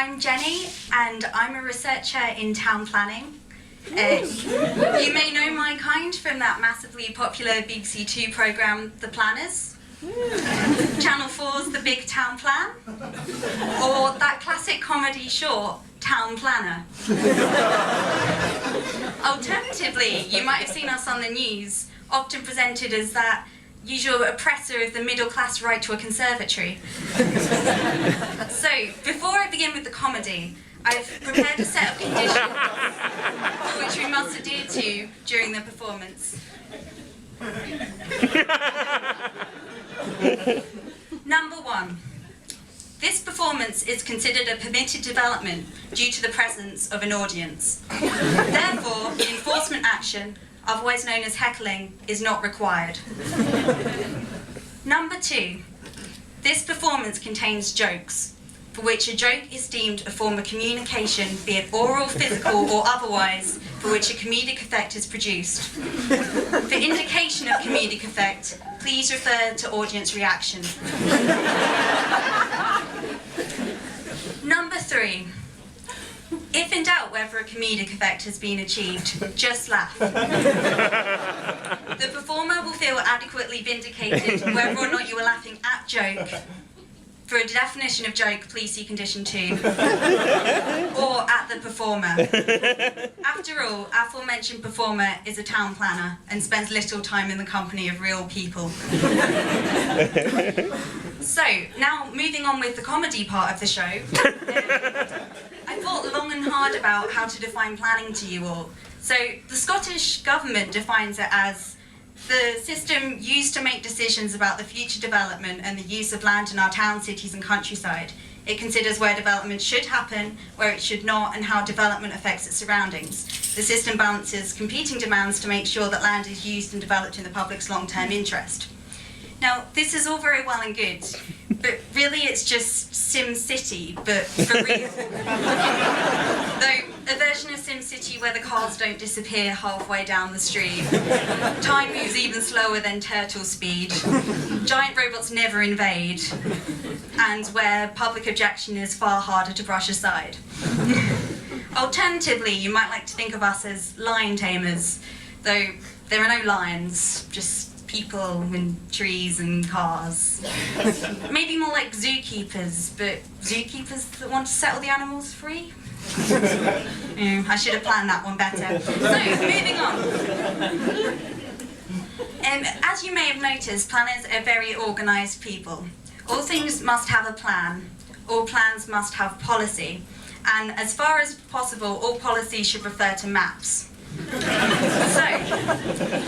I'm Jenny, and I'm a researcher in town planning. You may know my kind from that massively popular BBC Two programme, The Planners, Channel 4's The Big Town Plan, or that classic comedy short, Town Planner. Alternatively, you might have seen us on the news, often presented as that usual oppressor of the middle-class right to a conservatory. So, before I begin with the comedy, I've prepared a set of conditions which we must adhere to during the performance. Number 1. This performance is considered a permitted development due to the presence of an audience. Therefore, enforcement action, otherwise known as heckling, is not required. Number 2. This performance contains jokes, for which a joke is deemed a form of communication, be it oral, physical, or otherwise, for which a comedic effect is produced. For indication of comedic effect, please refer to audience reaction. Number 3. If in doubt whether a comedic effect has been achieved, just laugh. The performer will feel adequately vindicated whether or not you are laughing at joke. For a definition of joke, please see condition 2. Or at the performer. After all, our aforementioned performer is a town planner and spends little time in the company of real people. So, now moving on with the comedy part of the show. I thought long and hard about how to define planning to you all. So, the Scottish Government defines it as the system used to make decisions about the future development and the use of land in our towns, cities and countryside. It considers where development should happen, where it should not, and how development affects its surroundings. The system balances competing demands to make sure that land is used and developed in the public's long-term interest. Now, this is all very well and good, but really it's just Sim City, but for real. Though, a version of Sim City where the cars don't disappear halfway down the street, time moves even slower than turtle speed, giant robots never invade, and where public objection is far harder to brush aside. Alternatively, you might like to think of us as lion tamers, though there are no lions, just people and trees and cars. Maybe more like zookeepers, but zookeepers that want to settle the animals free? I should have planned that one better. So, moving on. As you may have noticed, planners are very organised people. All things must have a plan. All plans must have policy. And as far as possible, all policy should refer to maps. So,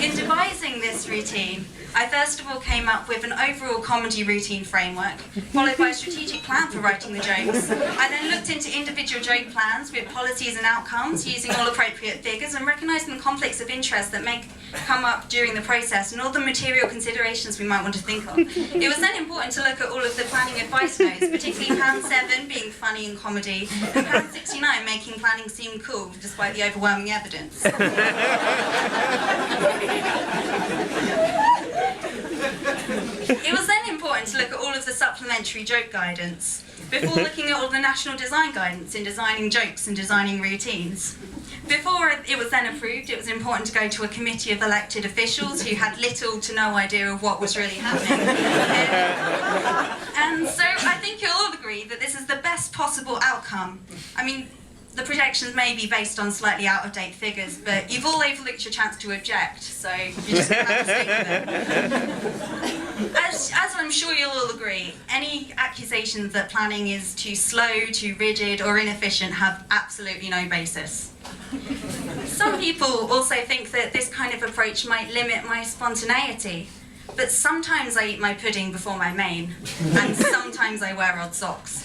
in devising this routine, I first of all came up with an overall comedy routine framework, followed by a strategic plan for writing the jokes. I then looked into individual joke plans with policies and outcomes, using all appropriate figures and recognising the conflicts of interest that may come up during the process and all the material considerations we might want to think of. It was then important to look at all of the planning advice notes, particularly Plan 7 being funny and comedy, and Plan 69 making planning seem cool despite the overwhelming evidence. It was then important to look at all of the supplementary joke guidance before looking at all the national design guidance in designing jokes and designing routines. Before it was then approved, it was important to go to a committee of elected officials who had little to no idea of what was really happening. And so I think you'll all agree that this is the best possible outcome. I mean, the projections may be based on slightly out-of-date figures, but you've all overlooked your chance to object, so you're just going to have to stick with it. As I'm sure you'll all agree, any accusations that planning is too slow, too rigid, or inefficient have absolutely no basis. Some people also think that this kind of approach might limit my spontaneity, but sometimes I eat my pudding before my main, and sometimes I wear odd socks.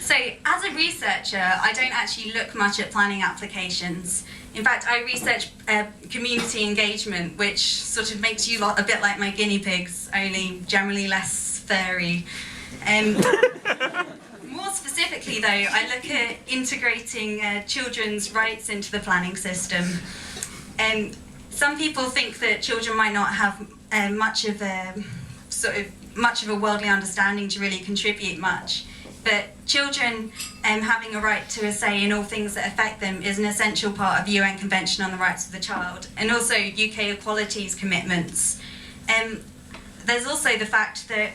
So, as a researcher, I don't actually look much at planning applications. In fact, I research community engagement, which sort of makes you lot a bit like my guinea pigs, only generally less furry. More specifically, though, I look at integrating children's rights into the planning system. Some people think that children might not have much of a worldly understanding to really contribute much. But children having a right to a say in all things that affect them is an essential part of the UN Convention on the Rights of the Child, and also UK equalities commitments. There's also the fact that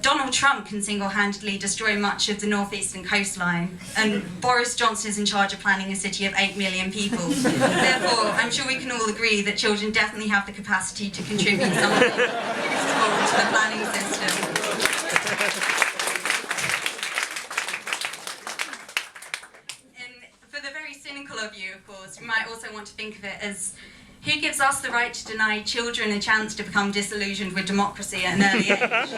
Donald Trump can single-handedly destroy much of the northeastern coastline, and Boris Johnson is in charge of planning a city of 8 million people. Therefore, I'm sure we can all agree that children definitely have the capacity to contribute something useful to the planning system. For the very cynical of you, of course, you might also want to think of it as who gives us the right to deny children a chance to become disillusioned with democracy at an early age?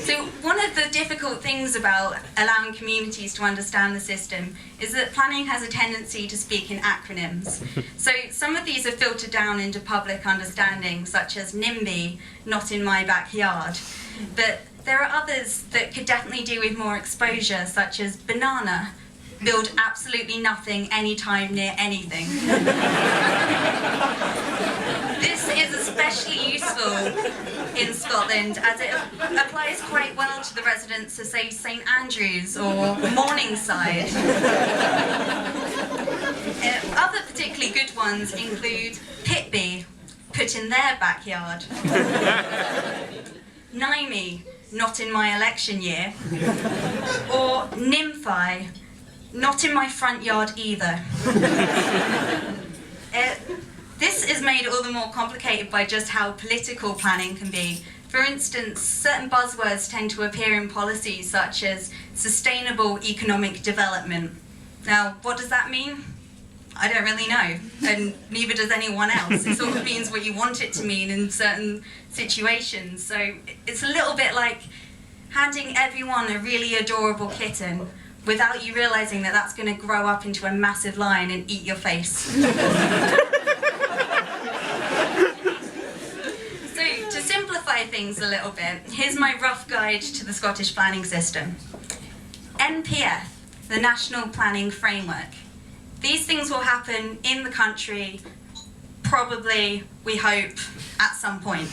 So one of the difficult things about allowing communities to understand the system is that planning has a tendency to speak in acronyms. So some of these are filtered down into public understanding, such as NIMBY, not in my backyard. But there are others that could definitely do with more exposure, such as banana, build absolutely nothing anytime near anything. This is especially useful in Scotland as it applies quite well to the residents of, say, St Andrews or Morningside. Other particularly good ones include Pitby, put in their backyard. Nimey, not in my election year. Or Nymphi, not in my front yard either. This is made all the more complicated by just how political planning can be. For instance, certain buzzwords tend to appear in policies such as sustainable economic development. Now, what does that mean? I don't really know, and neither does anyone else. It sort of means what you want it to mean in certain situations. So it's a little bit like handing everyone a really adorable kitten without you realising that that's going to grow up into a massive lion and eat your face. So, to simplify things a little bit, here's my rough guide to the Scottish planning system. NPF, the National Planning Framework. These things will happen in the country, probably, we hope, at some point.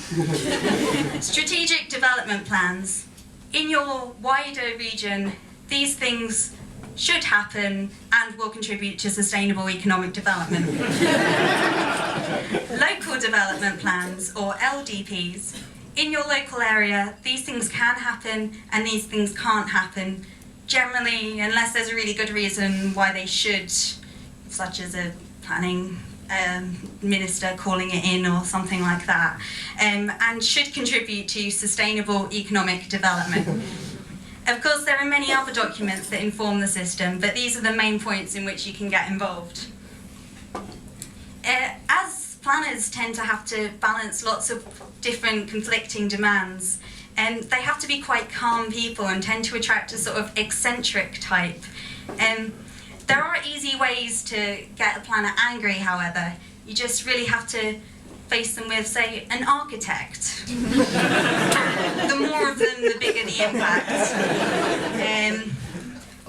Strategic development plans. In your wider region, these things should happen and will contribute to sustainable economic development. Local development plans, or LDPs. In your local area, these things can happen and these things can't happen. Generally, unless there's a really good reason why they should, such as a planning minister calling it in or something like that, and should contribute to sustainable economic development. Of course, there are many other documents that inform the system, but these are the main points in which you can get involved. As planners tend to have to balance lots of different conflicting demands, and they have to be quite calm people and tend to attract a sort of eccentric type. There are easy ways to get a planner angry, however. You just really have to face them with, say, an architect. The more of them, the bigger the impact.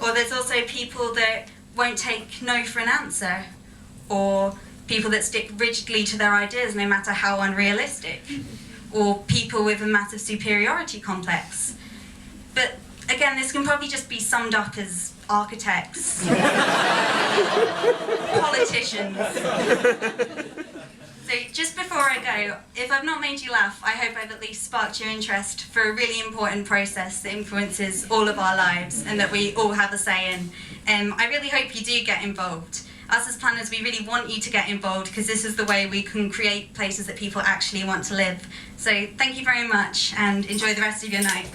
Or there's also people that won't take no for an answer, or people that stick rigidly to their ideas no matter how unrealistic, or people with a massive superiority complex. But again, this can probably just be summed up as architects, politicians. So just before I go, if I've not made you laugh, I hope I've at least sparked your interest for a really important process that influences all of our lives and that we all have a say in. I really hope you do get involved. Us as planners, we really want you to get involved because this is the way we can create places that people actually want to live. So thank you very much and enjoy the rest of your night.